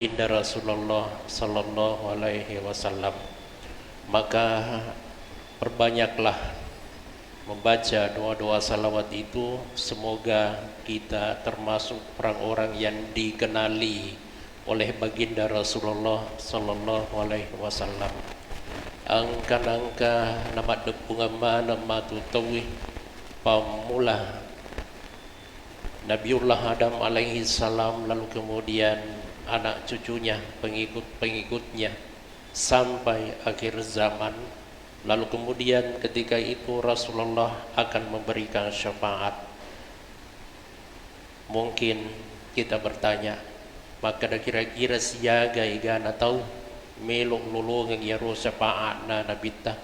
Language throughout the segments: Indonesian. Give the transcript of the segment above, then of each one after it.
Inda Rasulullah Sallallahu Alaihi Wasallam, maka perbanyaklah membaca doa-doa salawat itu. Semoga kita termasuk orang-orang yang dikenali oleh baginda Rasulullah Sallallahu Alaihi Wasallam. Angka-angka nama depungan nama tutawih pamula Nabiullah Adam alaihi salam, lalu kemudian anak cucunya, pengikut-pengikutnya sampai akhir zaman. Lalu kemudian ketika itu Rasulullah akan memberikan syafaat. Mungkin kita bertanya, maka kira-kira siaga igana tahu meluk lulungan ya ro syafaat na nabita,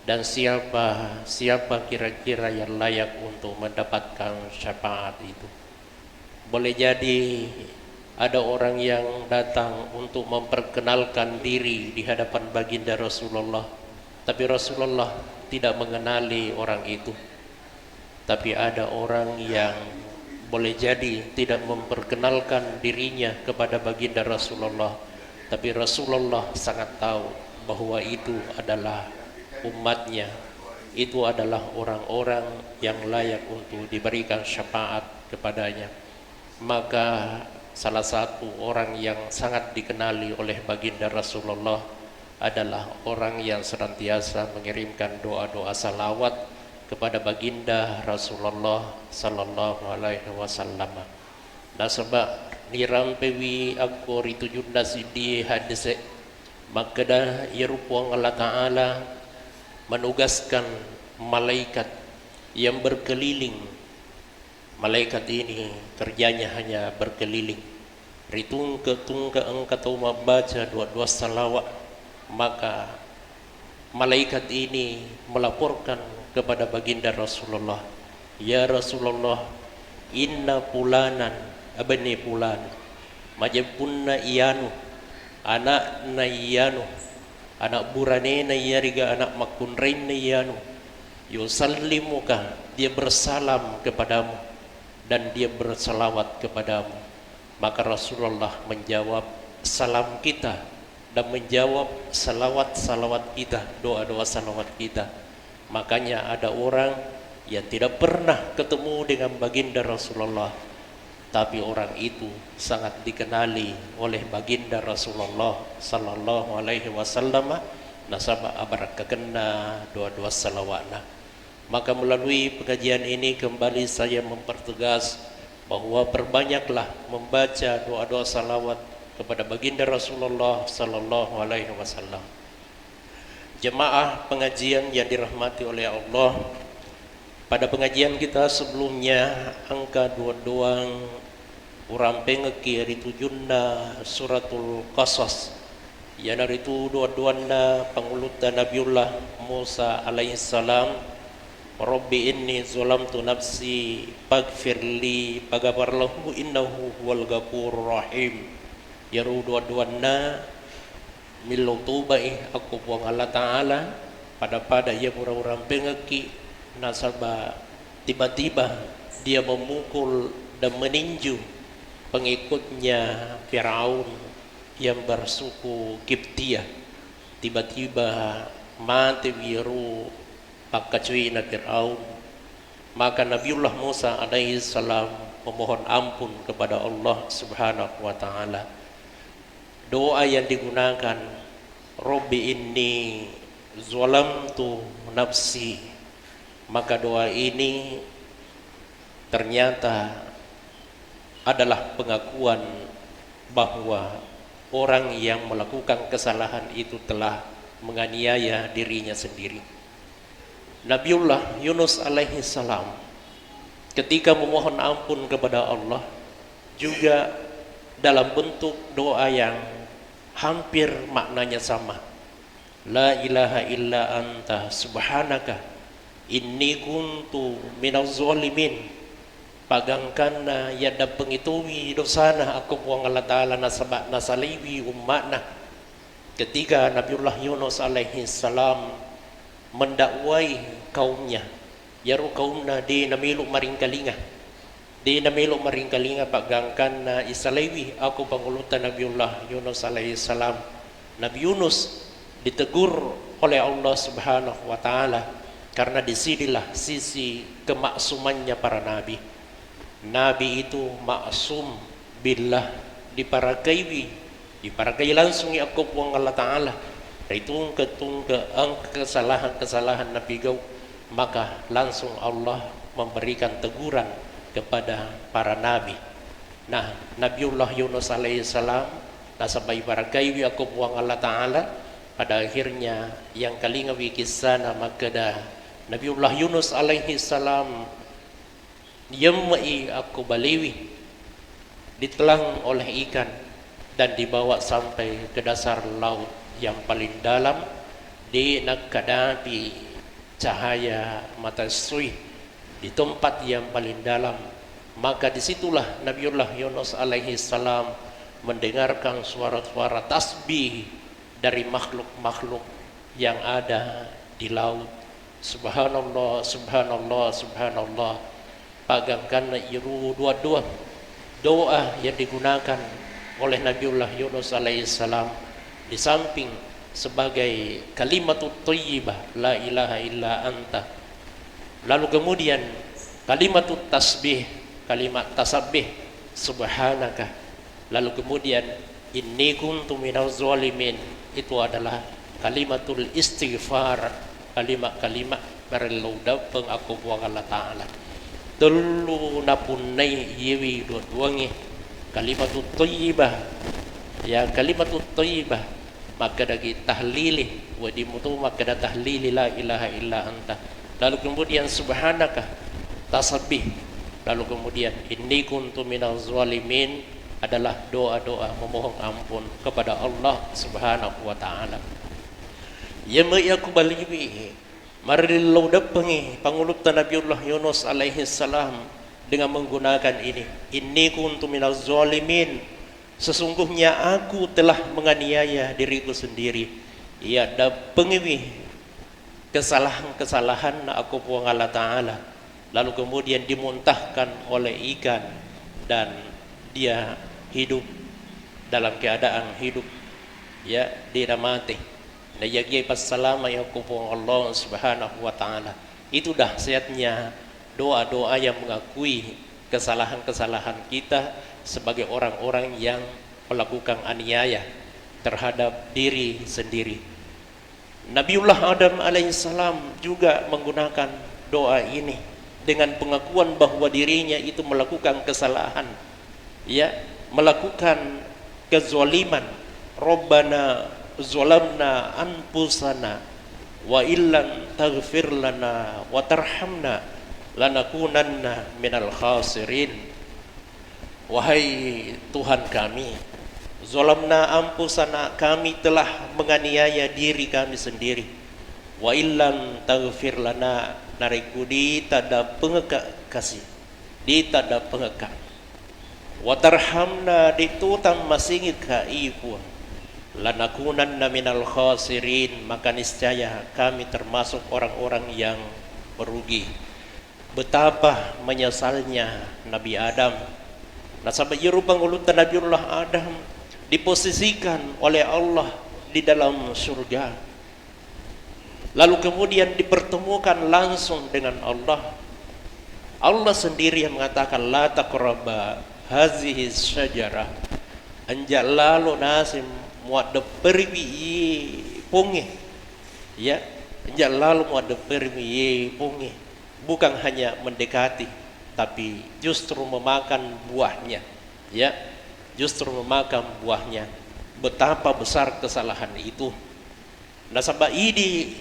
dan siapa kira-kira yang layak untuk mendapatkan syafaat itu. Boleh jadi ada orang yang datang untuk memperkenalkan diri di hadapan baginda Rasulullah, tapi Rasulullah tidak mengenali orang itu. Tapi ada orang yang boleh jadi tidak memperkenalkan dirinya kepada baginda Rasulullah, tapi Rasulullah sangat tahu bahwa itu adalah umatnya, itu adalah orang-orang yang layak untuk diberikan syafaat kepadanya. Maka salah satu orang yang sangat dikenali oleh baginda Rasulullah adalah orang yang senantiasa mengirimkan doa-doa salawat kepada baginda Rasulullah Sallallahu Alaihi Wasallam. Nah, sebab nirampewi aku ritujun nasidi hadise, maka dah irupuang Allah Ta'ala menugaskan malaikat yang berkeliling. Malaikat ini kerjanya hanya berkeliling. Ritungka engkau membaca doa-doa salawat, maka malaikat ini melaporkan kepada baginda Rasulullah, ya Rasulullah, inna pulanan abani pulan majapunna iyanu anak na iyanu anak burane na iyariga anak makunrain na iyanu yusallimuka, dia bersalam kepadamu dan dia bersalawat kepadamu. Maka Rasulullah menjawab salam kita dan menjawab salawat-salawat kita, doa-doa salawat kita. Makanya ada orang yang tidak pernah ketemu dengan baginda Rasulullah, tapi orang itu sangat dikenali oleh baginda Rasulullah Sallallahu Alaihi Wasallam. Nasabah abarak kekena doa-doa salawatna. Maka melalui pengajian ini kembali saya mempertegas bahwa perbanyaklah membaca doa-doa salawat kepada baginda Rasulullah Sallallahu Alaihi Wasallam. Jemaah pengajian yang dirahmati oleh Allah, pada pengajian kita sebelumnya angka 22 urang pengeki ari tujunna suratul Qasas, yang dari itu dua-duana pangulutan Nabiullah Musa alaihissalam, Rabbi inni zalamtu nafsi faghfirli faghfarlahu innahu huwal ghafurur rahim. Ya dua-duana milutubai aku buang Allah Ta'ala pada ya orang-orang pengeki. Nasabah tiba-tiba dia memukul dan meninju pengikutnya Firaun yang bersuku Kiptia. Tiba-tiba mati wiru pakacuina Firaun. Maka Nabiullah Musa alaihi salam memohon ampun kepada Allah Subhanahu wa Ta'ala. Doa yang digunakan, Rabbi inni zalamtu nafsi, maka doa ini ternyata adalah pengakuan bahwa orang yang melakukan kesalahan itu telah menganiaya dirinya sendiri. Nabiullah Yunus alaihi salam ketika memohon ampun kepada Allah juga dalam bentuk doa yang hampir maknanya sama. La ilaha illa anta subhanaka inni kuntu minaz zalimin. Pagangkana yada pengitui dosana aku buang Allah Ta'ala nasabak nasaliwi umatna. Ketika Nabiullah Yunus alaihi salam mendakwai kaumnya, yaru kaumna di namilu maring kalinga, di namilo maringkalinga paggangkan na isalewi ako pangulutan Nabiullah Yunus alaihi salam. Nabi Yunus ditegur oleh Allah Subhanahu wa taala karena disinilah sisi kemaksumannya para nabi. Nabi itu maksum billah, diparagai langsung ya aku puang Allah taala. Itu ang kesalahan Nabi Gau, maka langsung Allah memberikan teguran kepada para nabi. Nah, Nabiullah Yunus alaihi salam nasabay baragai aku puang Allah taala. Pada akhirnya yang kalingawi kisah nama kedah Nabiullah Yunus alaihi salam yamai aku baliwi ditelang oleh ikan dan dibawa sampai ke dasar laut yang paling dalam di nakadapi cahaya matasui di tempat yang paling dalam. Maka disitulah Nabiullah Yunus alaihi salam mendengarkan suara-suara tasbih dari makhluk-makhluk yang ada di laut. Subhanallah, subhanallah, subhanallah. Pagangkan iru dua doa yang digunakan oleh Nabiullah Yunus alaihissalam di samping sebagai kalimatut thayyibah la ilaha illa anta. Lalu kemudian kalimatut tasbih, kalimat tasbih subhanaka. Lalu kemudian inni kuntu minaz zalimin, itu adalah kalimatul istighfar, kalimat-kalimat berlaudap pengaku buang Allah Ta'ala. Dulu napunai yewi dua-duangi kalimatut thayyibah, ya kalimatut thayyibah maka dagi tahlili wa dimutu maka da tahlili la ilaha illa anta. Lalu kemudian subhanaka tasbih, lalu kemudian inni kuntu minaz zalimin adalah doa-doa memohon ampun kepada Allah Subhanahu wa taala. Ya aku baliwi marilau dapengi pangulutan Nabiullah Yunus alaihi salam dengan menggunakan ini. Inni kuntu minaz zalimin, sesungguhnya aku telah menganiaya diriku sendiri. Ya dapengi kesalahan-kesalahan aku puang Allah taala. Lalu kemudian dimuntahkan oleh ikan dan dia hidup dalam keadaan hidup, ya tidak mati. Nah yagi pas salama ya kupung Allah Subhanahu wa taala. Itu dahsyatnya doa-doa yang mengakui kesalahan-kesalahan kita sebagai orang-orang yang melakukan aniaya terhadap diri sendiri. Nabiullah Adam alaihissalam juga menggunakan doa ini dengan pengakuan bahwa dirinya itu melakukan kesalahan, ya melakukan kezaliman. Rabbana zalamna anfusana wa illam taghfir lana wa tarhamna lanakunanna minal khasirin. Wahai Tuhan kami, zalamna anfusana, kami telah menganiaya diri kami sendiri. Wa illam taghfir lana, narikudi tada pengeka kasih, di tada pengeka. Watarhamna, ditutam masingit ka iku lanakunanna minal khasirin, maka niscaya kami termasuk orang-orang yang merugi. Betapa menyesalnya Nabi Adam. Nah sampai irubang ulutan Nabiullah Adam diposisikan oleh Allah di dalam surga, lalu kemudian dipertemukan langsung dengan Allah. Allah sendiri yang mengatakan la taqraba hazihi syajarah, anjak lalu nasim muat perwi pungi, ya anjak lalu muat perwi pungi, bukan hanya mendekati tapi justru memakan buahnya, ya justru memakan buahnya. Betapa besar kesalahan itu. Nah sampai ini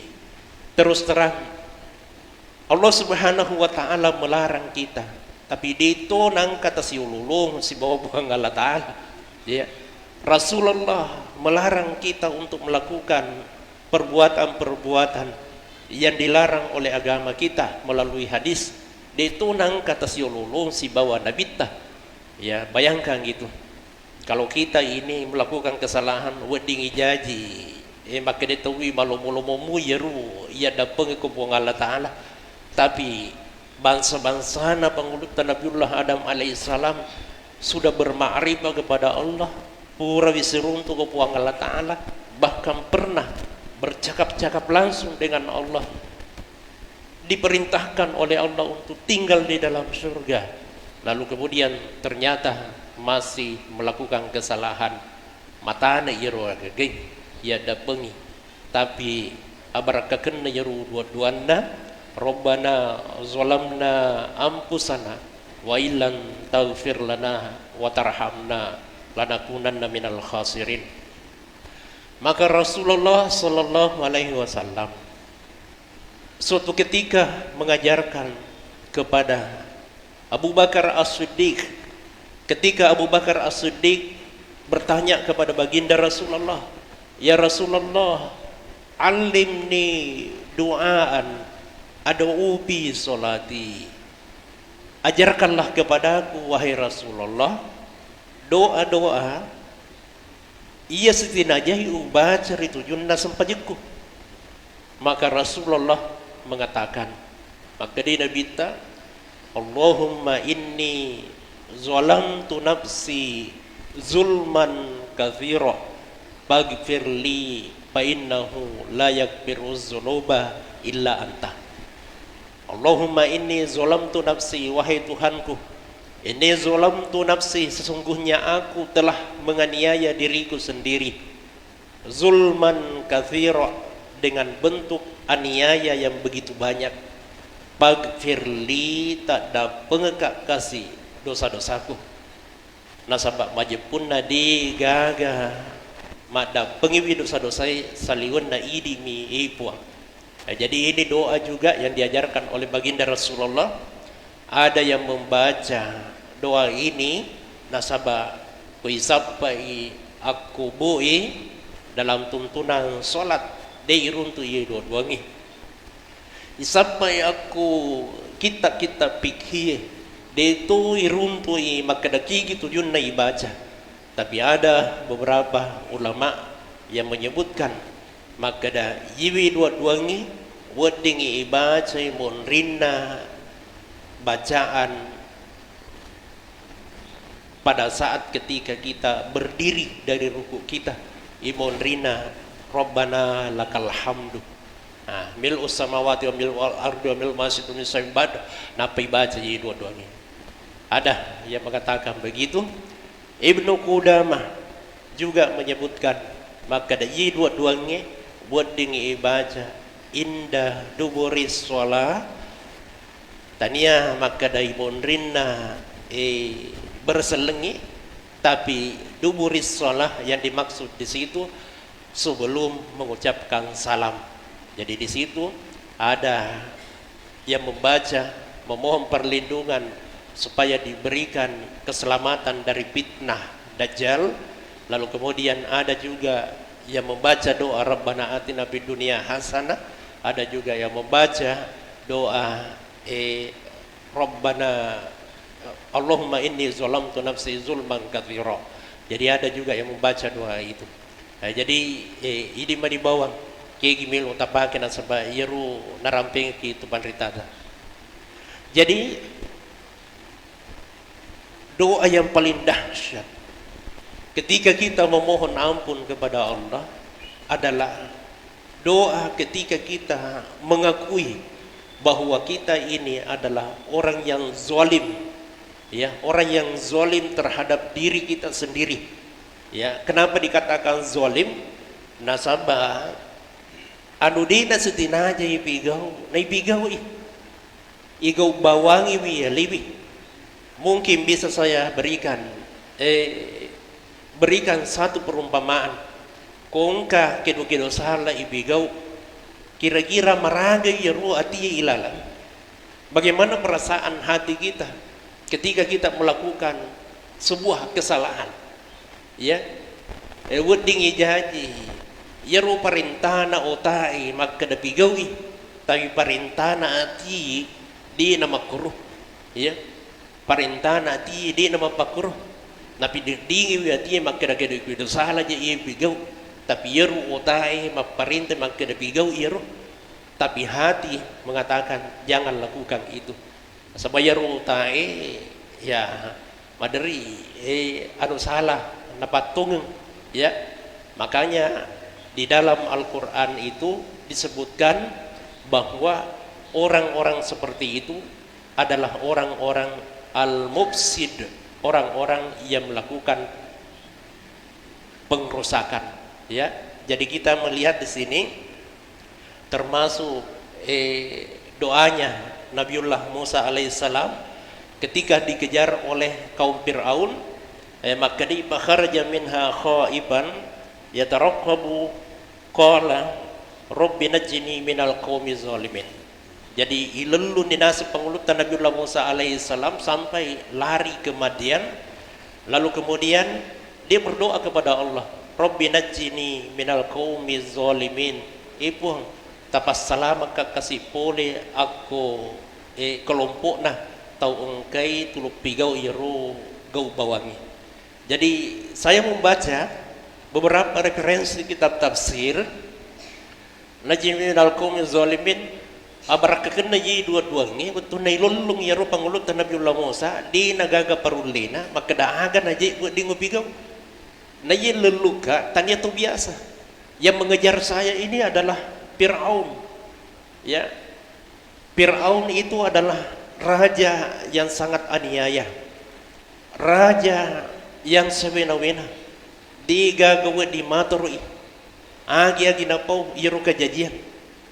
terus terang Allah Subhanahu wa taala melarang kita, tapi dito nang kata si ululung si bawa buang Allah taala, ya Rasulullah melarang kita untuk melakukan perbuatan-perbuatan yang dilarang oleh agama kita melalui hadis. Dito nang kata si ululung si bawa nabita, ya bayangkan gitu kalau kita ini melakukan kesalahan wedding ijaji, maka ditawi malu-malu yeru ya dapeng ke buang Allah taala. Tapi bangsa-bangsa na pangulutan Nabiullah Adam alaihissalam sudah bermakrifah kepada Allah pura wisiruntu kepuang Allah Ta'ala, bahkan pernah bercakap-cakap langsung dengan Allah, diperintahkan oleh Allah untuk tinggal di dalam surga, lalu kemudian ternyata masih melakukan kesalahan matana iru ageng ya dapengi tapi abarakaken na iru dua-duana Rabbana zalamna ampusana wa illan taghfir lana wa tarhamna lanakunanna minal khasirin. Maka Rasulullah sallallahu alaihi wasallam suatu ketika mengajarkan kepada Abu Bakar As-Siddiq, ketika Abu Bakar As-Siddiq bertanya kepada baginda Rasulullah, "Ya Rasulullah, alimni du'aan ad'u bi salati." Ajarkanlah kepadaku wahai Rasulullah doa-doa iya setinajahi baca itu junna sempajikku. Maka Rasulullah mengatakan, maka dia minta, Allahumma inni zalamtu nafsi zulman katsira faghfirli fa innahu la yaghfiru dzunuba illa anta. Allahumma inni zalamtu nafsi, wahai Tuhanku, ini zalamtu nafsi, sesungguhnya aku telah menganiaya diriku sendiri, zulman katsira, dengan bentuk aniaya yang begitu banyak. Faghfirli, tak ada pengekak kasih dosa-dosaku. Nasabak majepun nadi gaga mada pengiwi dosa-dosa saliun na idimi ipuang. Jadi ini doa juga yang diajarkan oleh baginda Rasulullah. Ada yang membaca doa ini nasabak kuisapai aku bui dalam tuntunan solat deiruntu ye dua-duangi. Isapai aku kita pikir detu iruntu i makadaki gitu junna ibaca. Tapi ada beberapa ulama yang menyebutkan makada yiwi dua-duangi wedingi ibaca monrina bacaan pada saat ketika kita berdiri dari ruku kita, imon rina Rabbana lakal hamdu, mil samawati wa mil ardi wa mil masjidu min saibad, napai baca jadi dua-duanya. Ada yang mengatakan begitu. Ibnu Qudamah juga menyebutkan maka dari dua-duanya buat dingi baca indah duburis sholat tania maka dari bonrina berselengi, tapi duburis sholat yang dimaksud di situ sebelum mengucapkan salam. Jadi di situ ada yang membaca memohon perlindungan supaya diberikan keselamatan dari fitnah Dajjal. Lalu kemudian ada juga yang membaca doa Rabbana atina fid dunya hasanah, ada juga yang membaca doa Rabbana Allahumma inni zalamtu nafsi zulman katsira. Jadi ada juga yang membaca doa itu. Jadi ini mah di bawah kayak gimil utapakeun sabab yeru naramping ki tupan ritada. Jadi doa yang paling dahsyat ketika kita memohon ampun kepada Allah adalah doa ketika kita mengakui bahwa kita ini adalah orang yang zalim, ya, orang yang zalim terhadap diri kita sendiri. Ya, kenapa dikatakan zalim? Nasabah anu dina setinaja ipigau, na ipigau igau bawangi wi liwi. Mungkin bisa saya berikan satu perumpamaan. Kongka kedo-kedo salah ibigau kira-kira maraga yaru ati ilala. Bagaimana perasaan hati kita ketika kita melakukan sebuah kesalahan? Ya, weding ijaji yaru parintana otai maka dapigawi, tapi parintana ati di nama kuruh. Ya, parintana ati di nama pakruh, tapi dingi ati maka kedo-kedo salah je ibigau. Tapi yeru otai maparinte maka dapigau yeru, tapi hati mengatakan jangan lakukan itu. sabayaru tae ya maderi anu salah napatung ya. Makanya di dalam Al-Qur'an itu disebutkan bahwa orang-orang seperti itu adalah orang-orang al-mufsid, orang-orang yang melakukan pengrusakan ya. Jadi kita melihat di sini termasuk doanya Nabiullah Musa alaihissalam ketika dikejar oleh kaum Fir'aun, maka di kharaja minha khaiban yataraqabu qala rabbi najini minal qaumi zalimin. Jadi ilelu ninasib pengulutan Nabiullah Musa alaihissalam sampai lari ke Madian, lalu kemudian dia berdoa kepada Allah, rabbi najini minal qaumi zalimin, ibu tapas salama kasih pole aku kelompok nah tau engkai tulup pigau iru gau bawangi. Jadi saya membaca beberapa referensi kitab tafsir najini minal qaumi zalimin abarakakan na yi dua-duangi betul na ilulung yaro pangulut Nabiullah Musa di nagaga parulina maka daagan aja di ngubigaw na yi leluka tanya itu biasa. Yang mengejar saya ini adalah Fir'aun ya. Fir'aun itu adalah raja yang sangat aniaya, raja yang sewena-wena digagawa di maturui agi-agi napau yaro kejadian.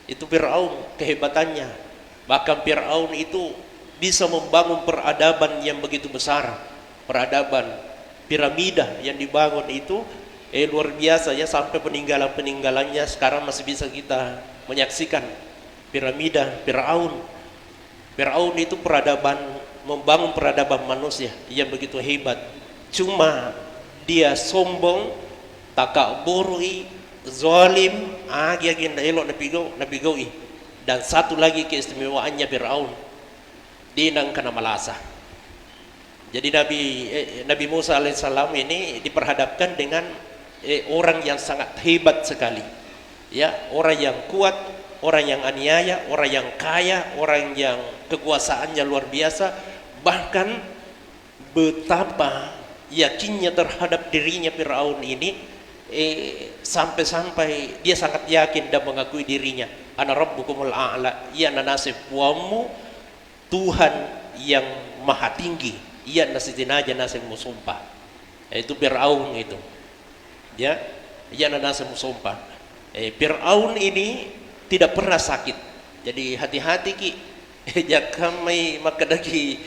Itu Fir'aun kehebatannya. Bahkan Fir'aun itu bisa membangun peradaban yang begitu besar. Peradaban piramida yang dibangun itu luar biasa ya, sampai peninggalan-peninggalannya sekarang masih bisa kita menyaksikan. Piramida Fir'aun. Fir'aun itu peradaban, membangun peradaban manusia yang begitu hebat. Cuma dia sombong, takaburi, zalim, agak elok nabigo dan satu lagi keistimewaannya Fir'aun dinang kena malasa. Jadi Nabi Musa alaihissalam ini diperhadapkan dengan orang yang sangat hebat sekali ya, orang yang kuat, orang yang aniaya, orang yang kaya, orang yang kekuasaannya luar biasa. Bahkan betapa yakinnya terhadap dirinya Fir'aun ini sampai-sampai dia sangat yakin dan mengakui dirinya, ana rabbukumul a'la, ia nasib wamu Tuhan yang maha tinggi, ia nasidinaja nasib musumpah. Itu Fir'aun itu ya, ia nasib musumpah. Fir'aun ini tidak pernah sakit, jadi hati-hati ki jakamai makadagi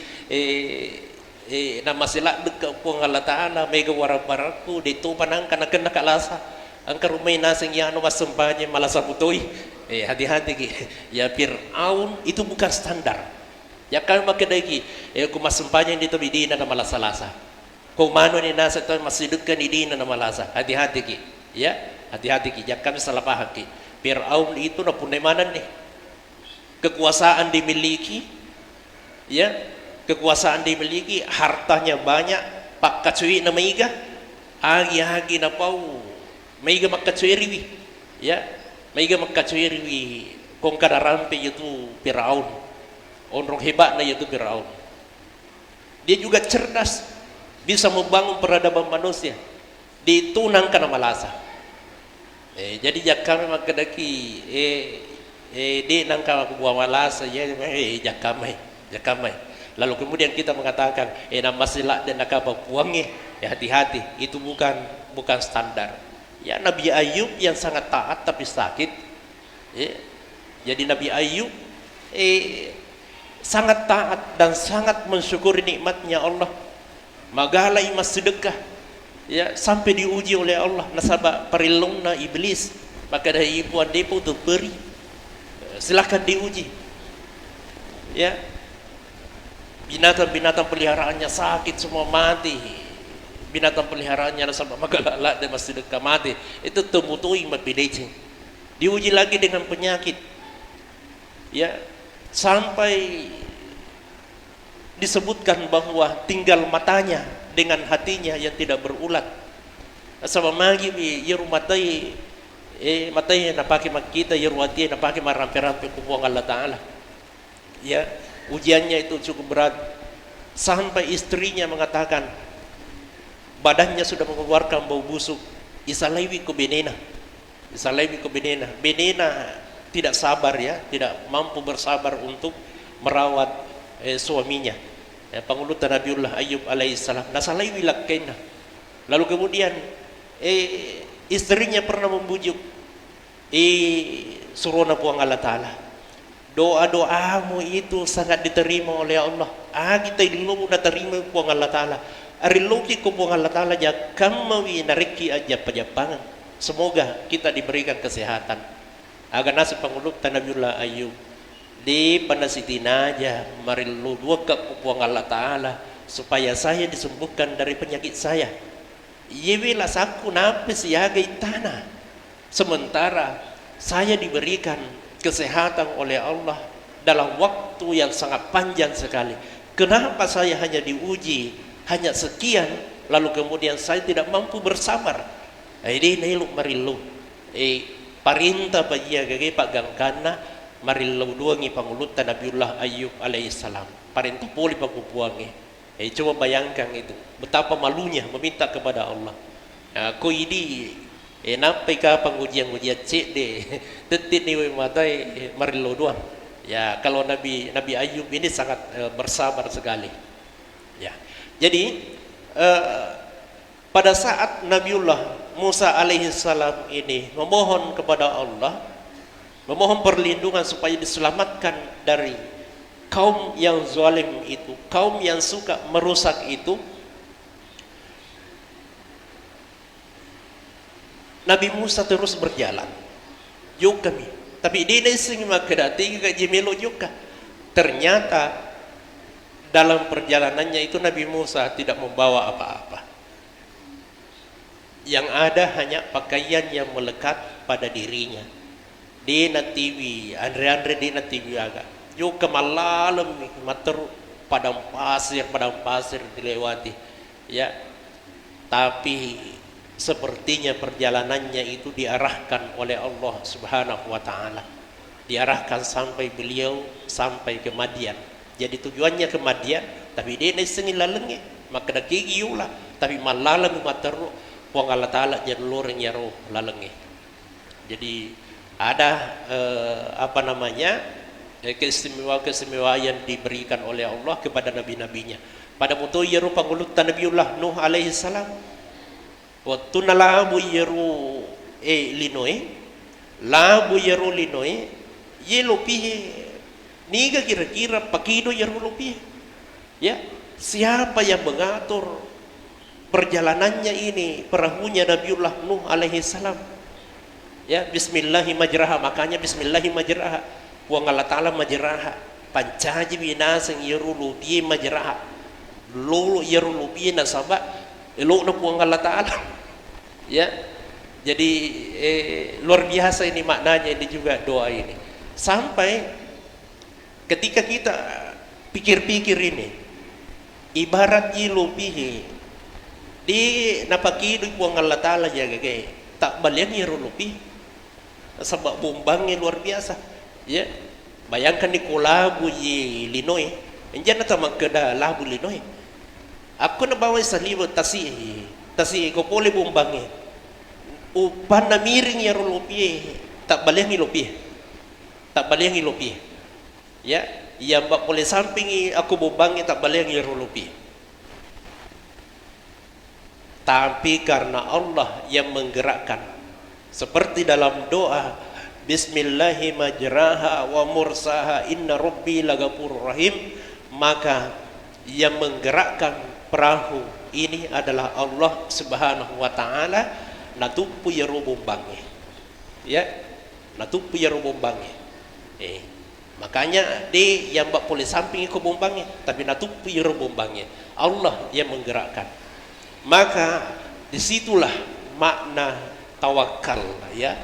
nama silak dekat puang Allah Ta'ala mega waraparaku itu panang kana kena kalasa angka rumai nasing ya anu masempanya malah sabutoi. Hati-hati ki ya, Fir'aun itu bukan standar ya kan makadagi ku masempanya di tabidina na malasalasa kung mano ni nasa to masih dekat di na malasa. Hati-hati ki ya, hati-hati ki jangan kami salah paham ki. Fir'aun itu na punemanan nih, kekuasaan dimiliki ya, kekuasaan dimiliki, hartanya banyak, pak kacui na maiga, agi-agi na pau, maiga makkacuiriwi, ya, maiga makkacuiriwi, kung kadarampi itu Fir'aun, onrong hebat na itu Fir'aun. Dia juga cerdas, bisa membangun peradaban manusia, ditunang kana malasa. Jadi jakame makadaki, di nangka buah malasa, ya, jakamai. Lalu kemudian kita mengatakan nama silak dan nakaba puangi, ya hati-hati, itu bukan standar. Ya Nabi Ayub yang sangat taat tapi sakit. Jadi Nabi Ayub sangat taat dan sangat mensyukuri nikmatnya Allah. Magalai mas sedekah ya, sampai diuji oleh Allah, nasabah parilungna iblis, maka dari ibuan depo tu beri, silakan diuji ya. Binatang-binatang peliharaannya sakit semua mati, binatang peliharaannya nasabah magalala dan masih dekat mati, itu temutui mapidecing, diuji lagi dengan penyakit ya, sampai disebutkan bahwa tinggal matanya dengan hatinya yang tidak berulat. Sama magi yeru matai matai napaki makita yeru hati napaki marampe-rampe kubuang Allah Ta'ala ya. Ujiannya itu cukup berat. Sampai istrinya mengatakan, badannya sudah mengeluarkan bau busuk. Isalaiwi ku benena. Isalaiwi ku benena. Benena tidak sabar ya, tidak mampu bersabar untuk merawat suaminya. Pangulutan Nabiullah Ayub alaihissalam. Nasalaiwi lakkena. Lalu kemudian istrinya pernah membujuk, surona puang Allah Ta'ala, doa-doamu itu sangat diterima oleh Allah. Kita ilmu na terima puang Allah Ta'ala. Ariloki ko puang Allah Ta'ala jakam mawi nariki aja pajapangan. Semoga kita diberikan kesehatan. Agar nasib pangulutan Nabiullah Ayub di panasitin aja marilu dua ke puang Allah Ta'ala supaya saya disembuhkan dari penyakit saya. Yewilah saku napis yagai tanah. Sementara saya diberikan kesehatan oleh Allah dalam waktu yang sangat panjang sekali. Kenapa saya hanya diuji hanya sekian, lalu kemudian saya tidak mampu bersabar? Ini niluk marilu. Parinta bagia gage pagangkana marilu duangi pangulutan Nabiullah Ayub alaihissalam. Parinta puli pakupuangi. Coba bayangkan itu, betapa malunya meminta kepada Allah. Ko ini nampai ka pengujian-ujian cek deh, tetit ni matai marilo doang. Ya, kalau Nabi Ayub ini sangat bersabar sekali. Ya, jadi pada saat Nabiullah Musa alaihissalam ini memohon kepada Allah, memohon perlindungan supaya diselamatkan dari kaum yang zalim itu, kaum yang suka merusak itu, Nabi Musa terus berjalan. Yuk kami, tapi di sini makadati ke jemelo juga. Ternyata dalam perjalanannya itu Nabi Musa tidak membawa apa-apa. Yang ada hanya pakaian yang melekat pada dirinya. Di natiwi, andre di natiwi agak. Yuk kemalam mater padang pasir dilewati, ya. Tapi sepertinya perjalanannya itu diarahkan oleh Allah Subhanahu wa Ta'ala, diarahkan sampai beliau sampai ke Madian. Jadi tujuannya ke Madian, tapi dia sengi lalenge maka daki giulah, tapi malalam mater puang Allah Ta'ala jalureng yaro lalenge. Jadi ada keistimewaan yang diberikan oleh Allah kepada nabi-nabinya. Pada mutu yeru pangulutan Nabiullah Nuh alaihi salam, waktu nalabu yeru labu yeru linoe ye lopihe niga kira-kira pakido yeru lopihe. Ya, siapa yang mengatur perjalanannya ini, perahunya Nabiullah Nuh alaihi salam? Ya, bismillahirrahmanirrahim, makanya bismillahirrahmanirrahim. Puang Allah Ta'ala majeraha pancaji binasang yerulu biye majeraha lulu yerulu biye nasabak elok na puang Allah Ta'ala. Ya, jadi luar biasa ini maknanya ini juga doa ini. Sampai ketika kita pikir-pikir ini, ibarat yilu bihe di napakidu puang Allah Ta'ala jaga ke tak baliang yerulu bihe sebab bumbangnya luar biasa. Ya, bayangkan di kolabu ye linoy, enjana tamang keda labu linoy. Aku na bawa salibo tasi ko pole bombange. Upan na miring ya rolopie, tak baleh ngilopi. Tak baleh ngilopi. Ya, yang bak boleh sampingi aku bombange tak baleh ngirolopi. Tapi karena Allah yang menggerakkan, seperti dalam doa Bismillahi majraha wa mursaha inna rabbi lagafurur rahim, maka yang menggerakkan perahu ini adalah Allah Subhanahu wa Ta'ala. Natupu ya robombange, ya, natupu ya robombange. Makanya di yang bak boleh samping ke bombange, tapi natupu ya robombange, Allah yang menggerakkan. Maka disitulah makna tawakal, ya.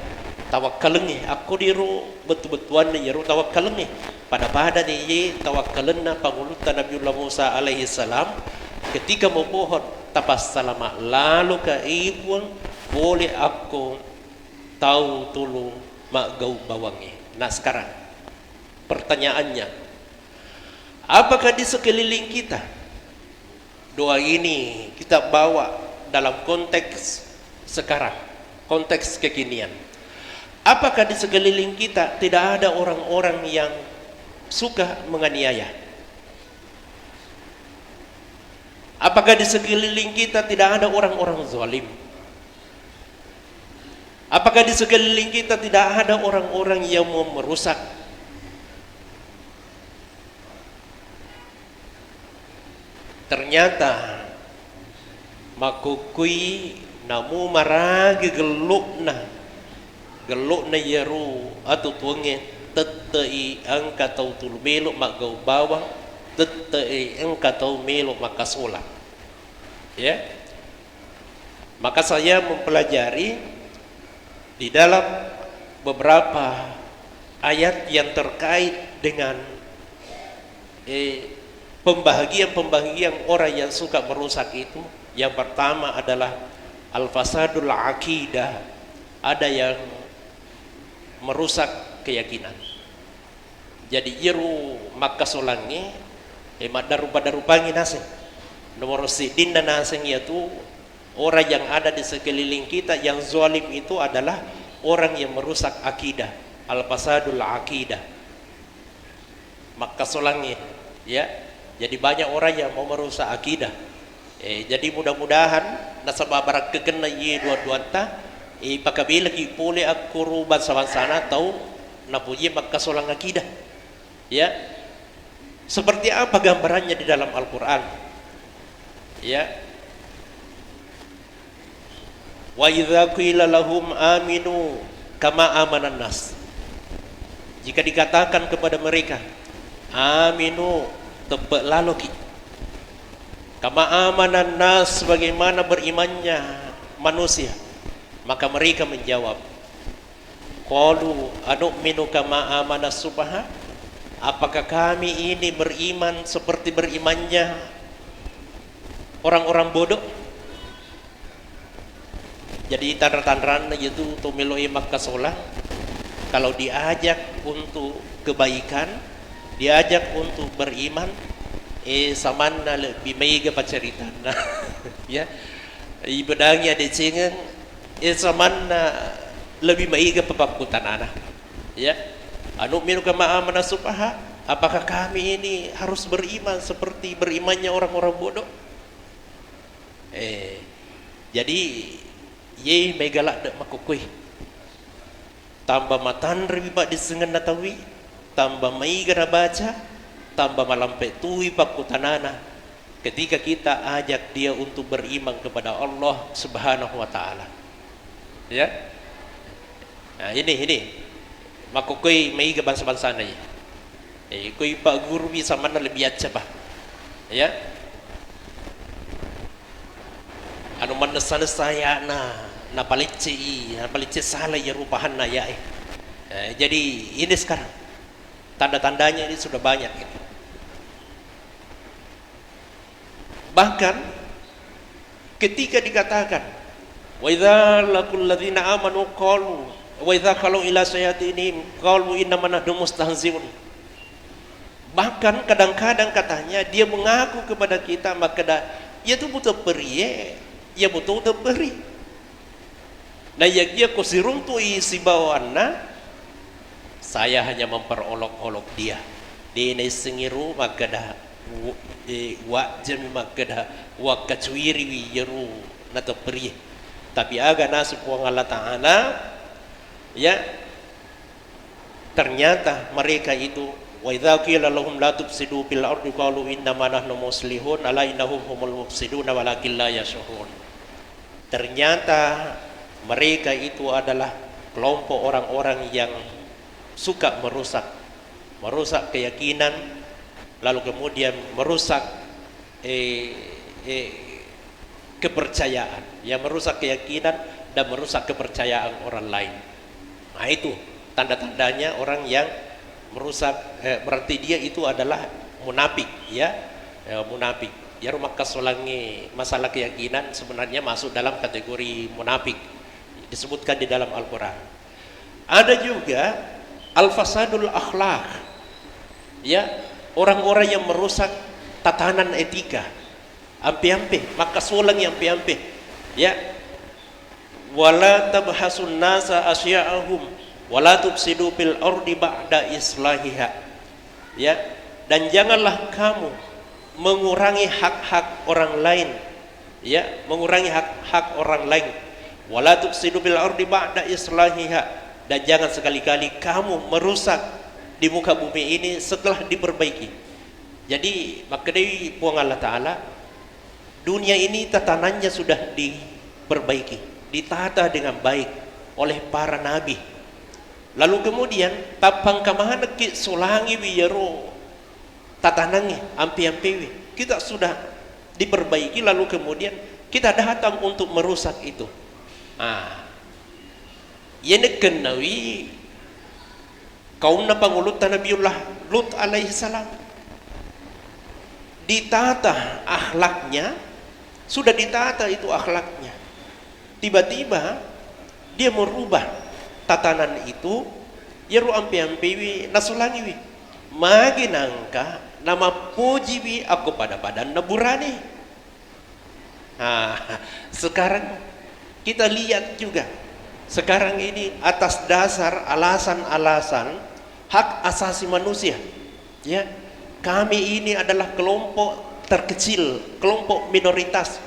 Tawakkalnya aku diru betul-betulan yeru tawakkalnya pada ni tawakkalna pangulutan Nabiullah Musa alaihi salam ketika memohon tapas salama lalu ka ibuang boleh aku tahu tulu mak gau bawangi. Nah sekarang pertanyaannya, Apakah di sekeliling kita doa ini kita bawa dalam konteks sekarang, konteks kekinian? Apakah di sekeliling kita tidak ada orang-orang yang suka menganiaya? Apakah di sekeliling kita tidak ada orang-orang zalim? Apakah di sekeliling kita tidak ada orang-orang yang mau merusak? Ternyata makukui namu maragi gelukna yeru atau tuange tetei angka tau tulbelo magau bawang tetei angka tau melo makasola. Ya, maka saya mempelajari di dalam beberapa ayat yang terkait dengan pembahagian orang yang suka merusak itu. Yang pertama adalah al-fasadul aqidah, ada yang merusak keyakinan. Jadi iru maka solangi madarupa-darupangi naseng nomor sidin dan naseng, yaitu orang yang ada di sekeliling kita yang zalim itu adalah orang yang merusak akidah, al-fasadul aqidah, maka solangi, ya. Jadi banyak orang yang mau merusak akidah. Jadi mudah-mudahan nasabah barak kekena ye dua-dua ta pakabila ki pole aku rubat sawan-sana tahu napuji maka solang akidah. Ya. Seperti apa gambarannya di dalam Al-Qur'an? Ya. Wa idza qila lahum aminu kama amanan nas. Jika dikatakan kepada mereka, aminu, tebak lalu ki kama amanan nas, sebagaimana berimannya manusia, maka mereka menjawab, qalu anu'minu kama amanas sufaha, apakah kami ini beriman seperti berimannya orang-orang bodoh? Jadi tanda-tanda itu tumiloi maka solah, kalau diajak untuk kebaikan, diajak untuk beriman, samana lebih mega pacarita. Nah, ya, ibadahnya dicengang, samana lebih mega pepakutan anak. Ya, anu minu kama amana sufaha, apakah kami ini harus beriman seperti berimannya orang-orang bodoh? Jadi ye megalak dak makukui, tambah matan riba disengan natawi, tambah mega baca, tambah malampe tui pakutanana ketika kita ajak dia untuk beriman kepada Allah Subhanahu wa taala. Ya. Nah, ini makukui mega bansa-bansa na ye. Kui pak guru bisa mana lebih aja bah. Ya. Anu mana saya na palice salah ya rupahan na ya. Jadi ini sekarang tanda-tandanya ini sudah banyak ini. Bahkan ketika dikatakan wa idza laqul ladzina amanu qalu wa idza qalu ila sayatinihim qalu inna nahnu mustahzi'un. Bahkan kadang-kadang katanya dia mengaku kepada kita, maka ia tu butuh peri, ia butuh peri. Nah ya dia kusirung tu isi bawana, saya hanya memperolok-olok dia. Dia ini sengiru maka dah wajam maka dah wakacuiri wiru nata peri. Tapi aga nasu puang Allah Ta'ala, ya, ternyata mereka itu wa idza qila lahum la tufsidu fil ardi qalu innama nahnu muslihun ala innahum humul mufsiduna walakin la yashurun. Ternyata mereka itu adalah kelompok orang-orang yang suka merusak keyakinan, lalu kemudian merusak kepercayaan, yang merusak keyakinan dan merusak kepercayaan orang lain. Nah itu tanda-tandanya orang yang merusak, berarti dia itu adalah munafik, ya, munafik. Ya rumah kasolangi masalah keyakinan sebenarnya masuk dalam kategori munafik, disebutkan di dalam Al-Quran. Ada juga al-fasadul akhlak, ya, orang-orang yang merusak tatanan etika, ampe-ampe, maka solang yang ampe-ampe, ya. Wala tabhasun nasa asya'ahum wala tufsidu fil ardi ba'da islahiha, ya. Dan janganlah kamu mengurangi hak-hak orang lain, ya, mengurangi hak-hak orang lain. Wala tufsidu fil ardi ba'da islahiha, dan jangan sekali-kali kamu merusak di muka bumi ini setelah diperbaiki. Jadi maka dari puang Allah Ta'ala, dunia ini tatanannya sudah diperbaiki, ditata dengan baik oleh para nabi. Lalu kemudian tapang kamahana ki solangi wiyaro tatanannya ampi-ampi kita sudah diperbaiki, lalu kemudian kita datang untuk merusak itu. Ini kenawi kaum na pangulutan Nabiullah Lut alaihi salam, ditata akhlaknya, sudah ditata itu akhlaknya, tiba-tiba dia merubah tatanan itu, ya ampi-ampi nasulangi wi maginangka nama pujiwi aku pada badan naburani. Sekarang kita lihat juga sekarang ini atas dasar alasan-alasan hak asasi manusia, ya, kami ini adalah kelompok terkecil, kelompok minoritas,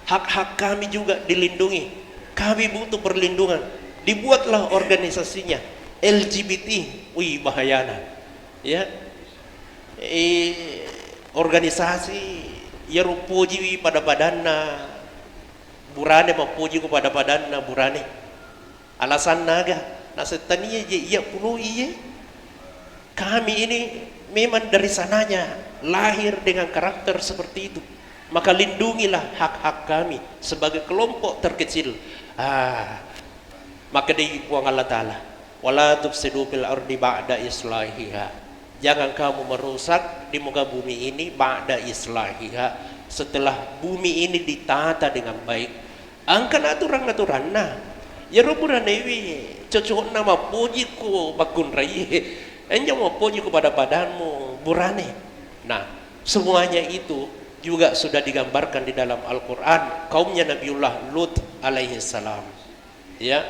hak-hak kami juga dilindungi, kami butuh perlindungan. Dibuatlah organisasinya LGBT, wih bahayana, ya, organisasi ya rupuji pada badanna burane, mau puji kepada badanna burane, alasan naga nasetania je iya puluh iye. Kami ini memang dari sananya lahir dengan karakter seperti itu, maka lindungilah hak-hak kami sebagai kelompok terkecil. Maka dipuang Allah Ta'ala, wala tufsidu fil ardi ba'da islahiha, jangan kamu merusak di muka bumi ini ba'da islahiha, setelah bumi ini ditata dengan baik. Angkan aturan-aturan nah ya ruburan dewi cocok nama pujiku bakun rai enjang mau puji kepada badanmu burane. Nah, semuanya itu juga sudah digambarkan di dalam Al-Quran kaumnya Nabiullah Lut alaihi salam, ya.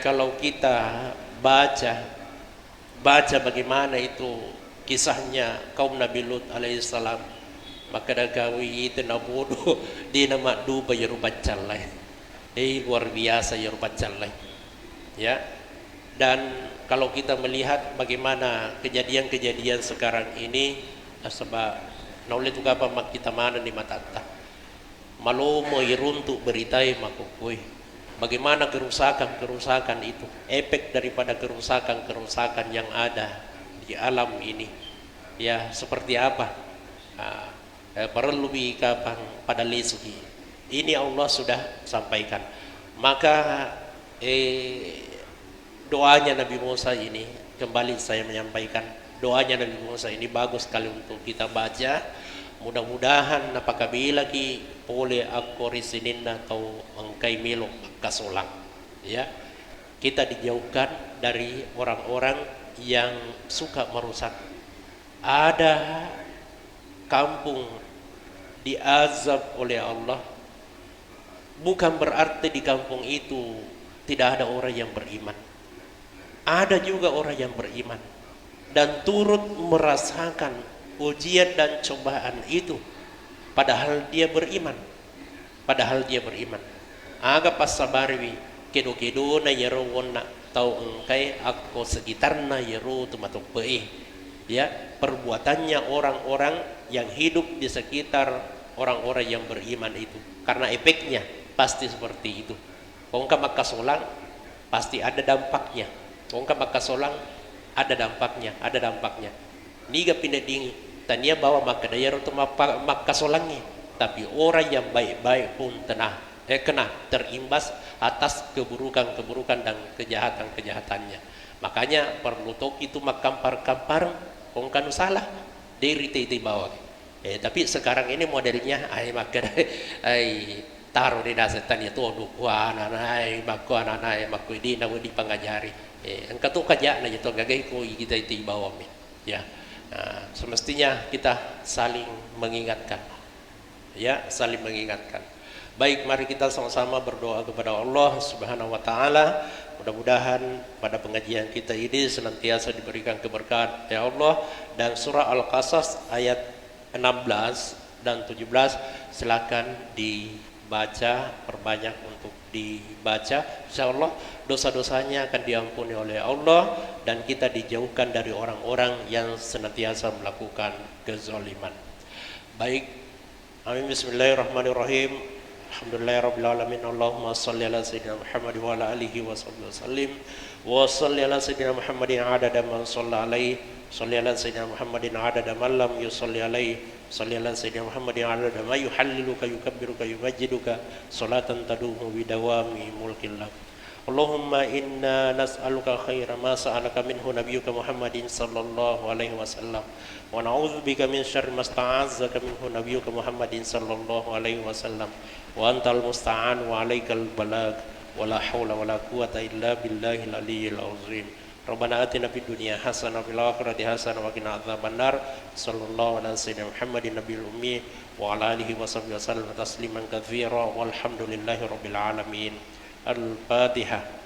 Kalau kita baca bagaimana itu kisahnya kaum Nabi Lut alaihi salam, maka dagawi itu nabodo di nama duba yerubacalai, luar biasa yerubacalai, ya. Dan kalau kita melihat bagaimana kejadian-kejadian sekarang ini, sebab naulit juga apa mak kita mana di matata malu mau iruntuk beritai makukui bagaimana kerusakan itu, efek daripada kerusakan yang ada di alam ini, ya, seperti apa. Perlu kapan pada lesuhi ini Allah sudah sampaikan. Maka doanya Nabi Musa ini, kembali saya menyampaikan, doanya Nabi Musa ini bagus sekali untuk kita baca. Mudah-mudahan apabila ki boleh aku risinin atau engkai milo kasolang, ya, kita dijauhkan dari orang-orang yang suka merusak. Ada kampung diazab oleh Allah, bukan berarti di kampung itu tidak ada orang yang beriman. Ada juga orang yang beriman dan turut merasakan ujian dan cobaan itu, padahal dia beriman. Aga pas sabarwi kedo-kedo na yero wonna tau engkai aku sekitarna yero tumatuk pe, ya, perbuatannya orang-orang yang hidup di sekitar orang-orang yang beriman itu, karena efeknya pasti seperti itu. Kongka maka solang pasti ada dampaknya. Kongka maka solang ada dampaknya. Niga pindah dingi tania bawa maka daya roto maka solangnya, tapi orang yang baik-baik pun kena terimbas atas keburukan-keburukan dan kejahatan-kejahatannya. Makanya perlu tok itu makampar-kampar kongkan salah dari titi bawa. Tapi sekarang ini modelnya maka taruh di dasetan itu anak-anak di pangajari. Engkau tu kajak na itu gagai ko kita itu bawa mi, ya. Nah, semestinya kita saling mengingatkan, ya, saling mengingatkan. Baik, mari kita sama-sama berdoa kepada Allah Subhanahu wa taala. Mudah-mudahan pada pengajian kita ini senantiasa diberikan keberkahan ya Allah. Dan surah Al-Qasas ayat 16 dan 17 silakan dibaca, perbanyak untuk dibaca. Insyaallah dosa-dosanya akan diampuni oleh Allah dan kita dijauhkan dari orang-orang yang senantiasa melakukan kezaliman. Baik, amin. Bismillahirrahmanirrahim. Alhamdulillahirabbil alamin. Allahumma shalli ala sayyidina Muhammad wa ala alihi wasallim. Wa shalli ala sayyidina Muhammadin adada man shalla alaihi. Shalli ala sayyidina Muhammadin adada man lam yusalli alaihi. Shalli ala sayyidina Muhammadin adada ma yuhalliluka yukabbiruka yumajjiduka salatan tadumu bidawami mulkillah. Allahumma inna nas'aluka khaira ma sa'alaka minhu nabiyyuka Muhammadin sallallahu alaihi wasallam wa na'udzubika min syarri ma sta'azzaka minhu nabiyyuka Muhammadin sallallahu alaihi wasallam wa antal musta'an wa alaikal balag wa la haula wa la quwata illa billahil aliyyil azim. Rabbana atina fid dunya hasanah wa fil akhirati hasanah wa qina adzabannar. Sallallahu ala sayyidina Muhammadin nabiyil ummi wa ala alihi wa sahbihi wasallam tasliman katsira walhamdulillahi rabbil alamin. Al-Fatihah.